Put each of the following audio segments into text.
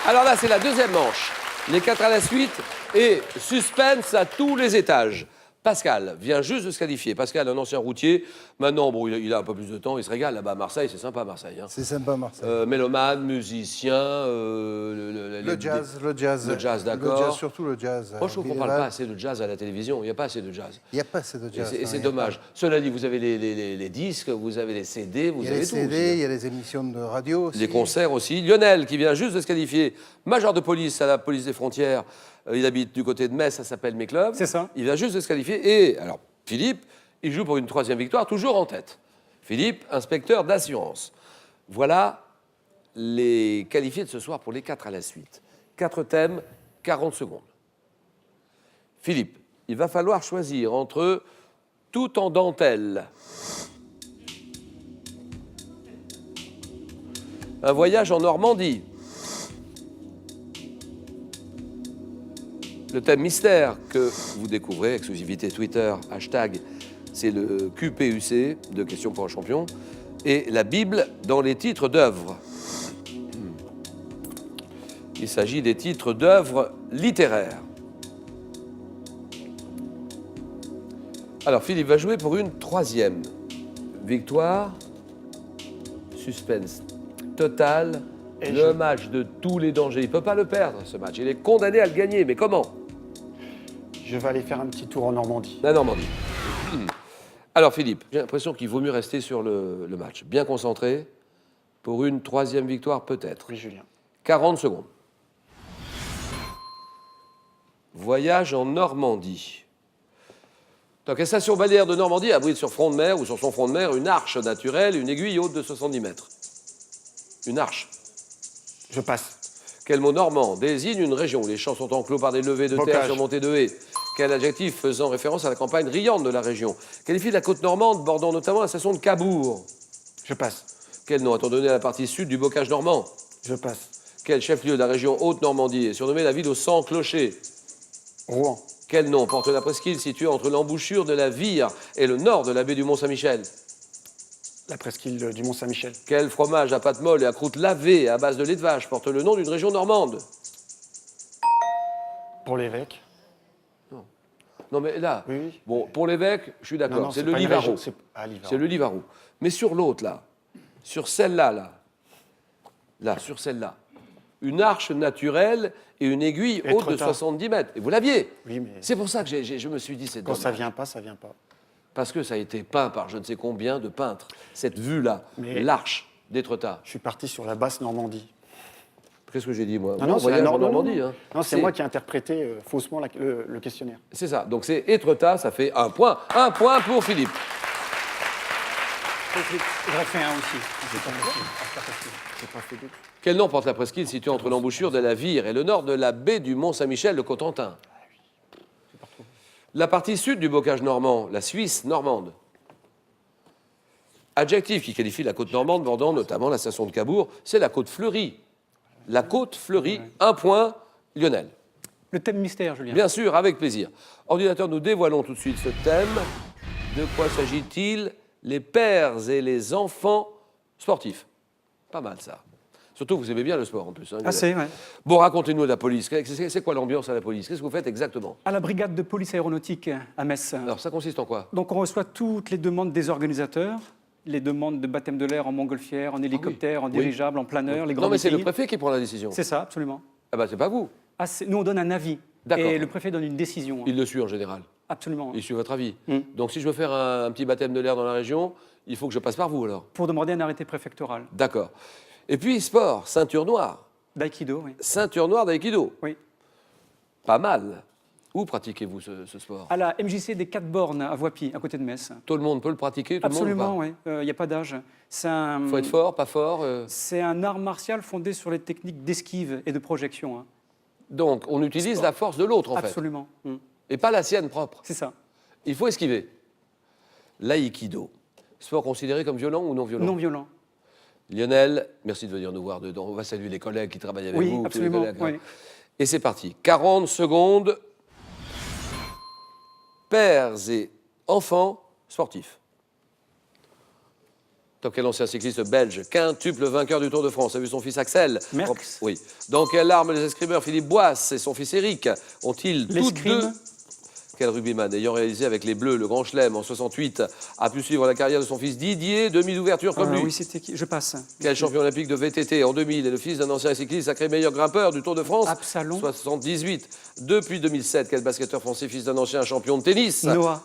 Alors là, c'est la deuxième manche. Les 4 à la suite et suspense à tous les étages. Pascal vient juste de se qualifier. Pascal, un ancien routier. Maintenant, bon, il a un peu plus de temps, il se régale là-bas à Marseille. C'est sympa, Marseille. Hein. C'est sympa, Marseille. Mélomane, musicien. Le jazz, d'accord. Le jazz, surtout le jazz. Moi, je trouve qu'on ne parle pas assez de jazz à la télévision. Il n'y a pas assez de jazz. Il n'y a pas assez de jazz. Et c'est dommage. Cela dit, vous avez les disques, vous avez les CD, vous avez tout. Il y a les CD, il y a les émissions de radio aussi. Les concerts aussi. Lionel, qui vient juste de se qualifier, major de police à la police des frontières. Il habite du côté de Metz, ça s'appelle Mes Clubs. C'est ça. Il vient juste de se qualifier. Et alors, Philippe, il joue pour une 3e victoire, toujours en tête. Philippe, inspecteur d'assurance. Voilà les qualifiés de ce soir pour les 4 à la suite. 4 thèmes, 40 secondes. Philippe, il va falloir choisir entre Tout en dentelle, Un voyage en Normandie, le thème mystère que vous découvrez, exclusivité Twitter, hashtag, c'est le QPUC de Questions pour un champion, et la Bible dans les titres d'œuvres. Il s'agit des titres d'œuvres littéraires. Alors, Philippe va jouer pour une 3e victoire. Suspense total. Le match de tous les dangers. Il ne peut pas le perdre, ce match. Il est condamné à le gagner. Mais comment? Je vais aller faire un petit tour en Normandie. La Normandie. Alors, Philippe, j'ai l'impression qu'il vaut mieux rester sur le match. Bien concentré pour une 3e victoire, peut-être. Oui, Julien. 40 secondes. Voyage en Normandie. Donc, la station balnéaire de Normandie abrite sur front de mer ou sur son front de mer une arche naturelle, une aiguille haute de 70 mètres. Une arche. Je passe. Quel mot normand désigne une région où les champs sont enclos par des levées de terre Bocage. surmontées de haies? Quel adjectif faisant référence à la campagne riante de la région qualifie la côte normande bordant notamment la station de Cabourg? Je passe. Quel nom a-t-on donné à la partie sud du bocage normand? Je passe. Quel chef-lieu de la région Haute-Normandie est surnommé la ville aux 100 clochers? Rouen. Quel nom porte la presqu'île située entre l'embouchure de la Vire et le nord de la baie du Mont-Saint-Michel? La presqu'île du Mont-Saint-Michel. Quel fromage à pâte molle et à croûte lavée à base de lait de vache porte le nom d'une région normande? Pour l'évêque. Non mais là, Oui. bon, pour l'évêque, je suis Non, d'accord, non, c'est pas le une Livaro. région, c'est Livaro. C'est le Livaro. Mais sur l'autre, là, sur celle-là, sur celle-là, une arche naturelle et une aiguille haute de Étretat. 70 mètres. Et vous l'aviez. Oui, mais C'est pour ça que je me suis dit, c'est quand dommage. ça vient pas, ça vient pas. Parce que ça a été peint par je ne sais combien de peintres. Cette vue-là, Mais- l'arche d'Étretat. Je suis parti sur la basse Normandie. Qu'est-ce que j'ai dit, moi? Non, c'est voyage la en Nord- non, Normandie. non. Hein. Non, c'est moi qui ai interprété faussement le questionnaire. C'est ça. Donc c'est Étretat, ça fait 1 point. 1 point pour Philippe. J'aurais fait un aussi. J'ai pas fait d'autres. Quel nom porte la presqu'île située entre l'embouchure de la Vire et le nord de la baie du Mont-Saint-Michel, le Cotentin? La partie sud du bocage normand, la Suisse normande. Adjectif qui qualifie la côte normande bordant notamment la station de Cabourg, c'est la côte fleurie. La côte fleurie, 1 point, Lionel. Le thème mystère, Julien. Bien sûr, avec plaisir. Ordinateur, nous dévoilons tout de suite ce thème. De quoi s'agit-il? Les pères et les enfants sportifs. Pas mal, ça. Surtout, vous aimez bien le sport, en plus. Hein, Lionel. Assez, ouais. Bon, racontez-nous de la police. C'est quoi l'ambiance à la police? Qu'est-ce que vous faites exactement? À la brigade de police aéronautique à Metz. Alors, ça consiste en quoi? Donc, on reçoit toutes les demandes des organisateurs, les demandes de baptême de l'air en montgolfière, en hélicoptère, en Oui. dirigeable, en planeur, les grands Non, mais c'est le meetings. préfet qui prend la décision. C'est ça, absolument. Ah bah, c'est pas vous. Ah, nous, on donne un avis. D'accord. Et le préfet donne une décision. Il le suit en général. Absolument. Il suit votre avis. Mm. Donc, si je veux faire un petit baptême de l'air dans la région, il faut que je passe par vous, alors. Pour demander un arrêté préfectoral. D'accord. Et puis, sport, ceinture noire. D'aïkido, oui. Ceinture noire d'aïkido. Oui. Pas mal. Où pratiquez-vous ce sport? À la MJC des 4 bornes à Voipy, à côté de Metz. Tout le monde peut le pratiquer, tout Absolument, le monde oui. Il n'y a pas d'âge. C'est Il faut être fort, pas fort. C'est un art martial fondé sur les techniques d'esquive et de projection. Hein. Donc, on utilise la force de l'autre, en fait. Absolument. Et pas la sienne propre. C'est ça. Il faut esquiver. L'aïkido. Sport considéré comme violent ou non violent? Non violent. Lionel, merci de venir nous voir dedans. On va saluer les collègues qui travaillent avec Oui, vous. tous les absolument. collègues, hein. Oui. Et c'est parti. 40 secondes. Pères et enfants sportifs. Dans quel ancien cycliste belge, quintuple vainqueur du Tour de France, a vu son fils Axel? Merckx. Oui. Dans quelle arme les escrimeurs Philippe Boisse et son fils Éric ont-ils tous L'escrime. deux... Quel rugbyman ayant réalisé avec les Bleus le Grand Chelem en 68 a pu suivre la carrière de son fils Didier, 2000 ouvertures comme lui? Oui, c'était qui? Je passe. Quel champion olympique de VTT en 2000 est le fils d'un ancien cycliste sacré meilleur grimpeur du Tour de France? Absalon. 78. Depuis 2007, quel basketteur français fils d'un ancien champion de tennis? Noah.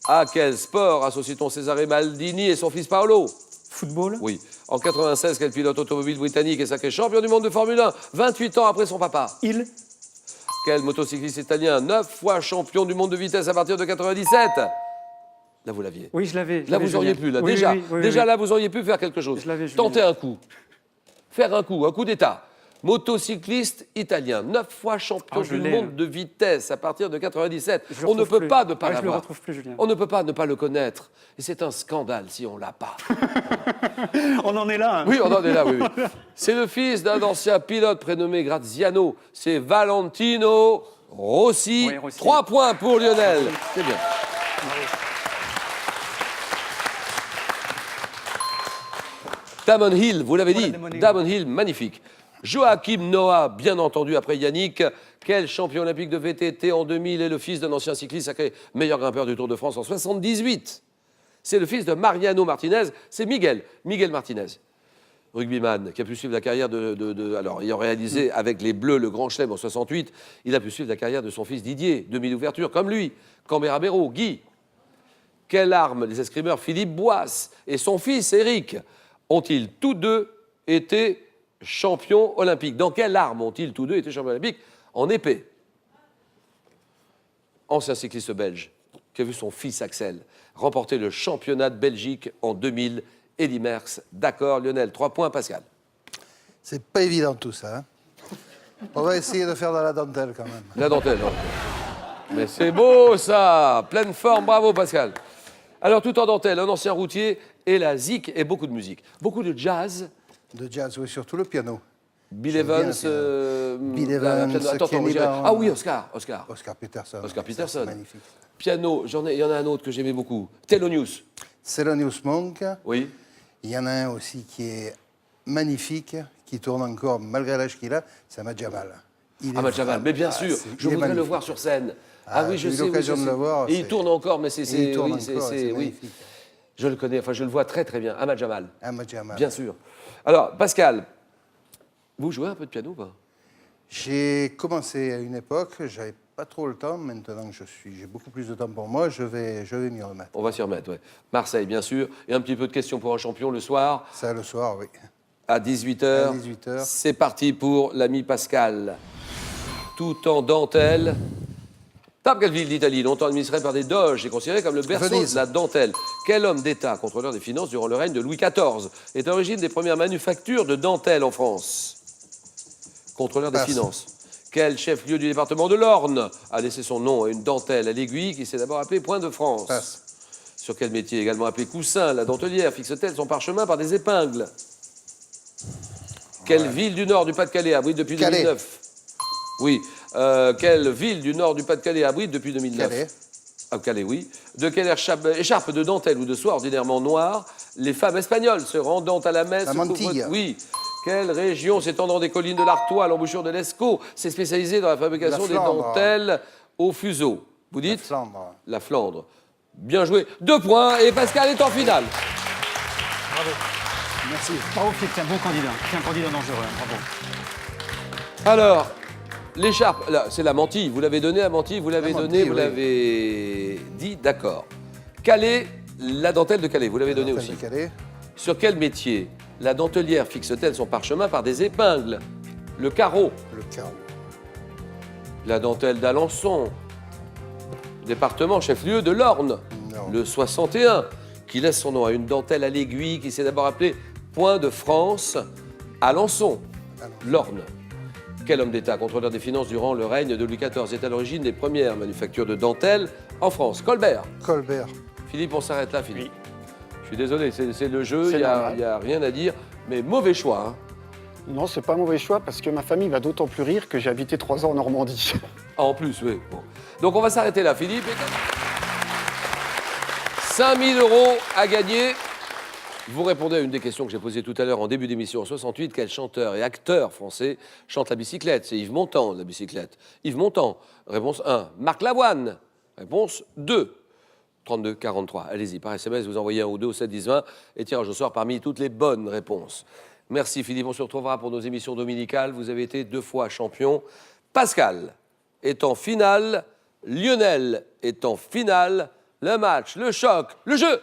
À quel sport associe-t-on Cesare Maldini et son fils Paolo? Football. Oui. En 96, quel pilote automobile britannique est sacré champion du monde de Formule 1 28 ans après son papa? Il. Quel motocycliste italien 9 fois champion du monde de vitesse à partir de 97? Là, vous l'aviez. Oui, je l'avais. Là, vous auriez pu. Là. Oui, déjà, oui, oui, déjà oui. là, vous auriez pu faire quelque chose. Je l'avais, je Tenter l'avais. un coup. Faire un coup d'État. Motocycliste italien, 9 fois champion Je du l'ai, monde là. de vitesse à partir de 97. Je le On ne retrouve peut plus. pas ne pas Ouais, je le l'avoir. retrouve plus, Julien. On ne peut pas ne pas le connaître. Et c'est un scandale si on l'a pas. On en est là. Hein. Oui, on en est là, oui. oui. C'est le fils d'un ancien pilote prénommé Graziano. C'est Valentino Rossi. Oui, Rossi. 3 points pour Lionel. C'est bien. Damon Hill, vous l'avez dit. Damon Hill. Damon Hill, magnifique. Joachim Noah, bien entendu, après Yannick. Quel champion olympique de VTT en 2000 est le fils d'un ancien cycliste sacré meilleur grimpeur du Tour de France en 78? C'est le fils de Mariano Martinez, c'est Miguel Martinez. Rugbyman, qui a pu suivre la carrière alors, ayant réalisé avec les Bleus le Grand Chelem en 68, il a pu suivre la carrière de son fils Didier, 2000 ouvertures, comme lui. Cambera-Béraud, Guy. Quelle arme les escrimeurs Philippe Boisse et son fils Éric ont-ils tous deux été champions olympiques? Dans quelle arme ont-ils tous deux été champions olympiques? En épée. Ancien cycliste belge, qui a vu son fils Axel remporter le championnat de Belgique en 2000. Eddy Merckx, d'accord, Lionel, 3 points, Pascal. C'est pas évident tout ça. Hein. On va essayer de faire de la dentelle quand même. La dentelle, non. Mais c'est beau ça, pleine forme, bravo Pascal. Alors tout en dentelle, un ancien routier et la zik et beaucoup de musique. Beaucoup de jazz. De jazz, oui, surtout le piano. Bill J'aime bien Evans. le piano. Bill Evans, Kenny j'irai- Barron. Ah oui, Oscar. Oscar Peterson. Oscar Ça, Peterson. c'est magnifique. Piano, il y en a un autre que j'aimais beaucoup. Thelonious. Thelonious Monk. Oui. Il y en a un aussi qui est magnifique, qui tourne encore malgré l'âge qu'il a, c'est Ahmad Jamal. Ahmad Jamal, mais bien sûr, je voudrais le magnifique. voir sur scène. Ah, j'ai eu l'occasion je de sais. le voir, Et il c'est- tourne encore, mais c'est... Il tourne oui, encore, c'est oui. magnifique. Je le connais, enfin je le vois très très bien. Ahmad Jamal, Ahmad Jamal. bien sûr. Alors, Pascal, vous jouez un peu de piano ou pas? J'ai commencé à une époque, j'avais pas trop le temps. Maintenant que j'ai beaucoup plus de temps pour moi, je vais m'y remettre. On va s'y remettre, ouais. Marseille, bien sûr. Et un petit peu de questions pour un champion le soir, Ça le soir, oui. à 18h. À 18h. C'est parti pour l'ami Pascal. Tout en dentelle. Tape quelle ville d'Italie, longtemps administrée par des doges et considérée comme le berceau Venise. de la dentelle? Quel homme d'État, contrôleur des finances durant le règne de Louis XIV, est à l'origine des premières manufactures de dentelle en France? Contrôleur des Passe. finances. Quel chef-lieu du département de l'Orne a laissé son nom à une dentelle à l'aiguille qui s'est d'abord appelée Point de France? Passe. Sur quel métier, également appelé coussin, la dentelière fixe-t-elle son parchemin par des épingles? Quelle ville du nord du Pas-de-Calais abrite depuis Calais. 2009? Oui. Quelle ville du nord du Pas-de-Calais abrite depuis 2009? Calais. Ah, Calais, oui. De quelle écharpe de dentelle ou de soie ordinairement noire les femmes espagnoles se rendant à la messe? La se couvrent- mantille. Oui. Quelle région s'étendant des collines de l'Artois à l'embouchure de l'Escaut s'est spécialisée dans la fabrication La des Flandre. dentelles au fuseau? Vous dites? Flandre. La Flandre. Bien joué. 2 points et Pascal est en finale. Merci. Bravo Philippe, c'est un bon candidat. C'est un candidat dangereux. Hein, bravo. Alors, l'écharpe, là, c'est la mantille. Vous l'avez donnée à mantille, vous l'avez La donnée, mantille, vous oui. l'avez dit, d'accord. Calais, la dentelle de Calais, vous l'avez donnée aussi. Calais. Sur quel métier la dentelière fixe-t-elle son parchemin par des épingles? Le carreau, Le carreau. la dentelle d'Alençon, département chef-lieu de l'Orne, Non. le 61, qui laisse son nom à une dentelle à l'aiguille qui s'est d'abord appelée Point de France, Alençon, l'Orne. Quel homme d'État, contrôleur des finances durant le règne de Louis XIV, est à l'origine des premières manufactures de dentelle en France? Colbert. Colbert. Philippe, on s'arrête là, Philippe. Je suis désolé, c'est le jeu, C'est il n'y normal. a rien à dire, mais mauvais choix. Hein. Non, c'est pas un mauvais choix parce que ma famille va d'autant plus rire que j'ai habité 3 ans en Normandie. Ah, en plus, oui. Bon. Donc on va s'arrêter là, Philippe. 5 000 € à gagner. Vous répondez à une des questions que j'ai posées tout à l'heure en début d'émission. En 68, quel chanteur et acteur français chante la bicyclette? C'est Yves Montand, la bicyclette. Yves Montand. Réponse 1. Marc Lavoine. Réponse 2. 32 43. Allez-y, par SMS, vous envoyez un ou deux au 7 10 20 et tirage au sort parmi toutes les bonnes réponses. Merci Philippe, on se retrouvera pour nos émissions dominicales. Vous avez été 2 fois champion. Pascal est en finale, Lionel est en finale. Le match, le choc, le jeu.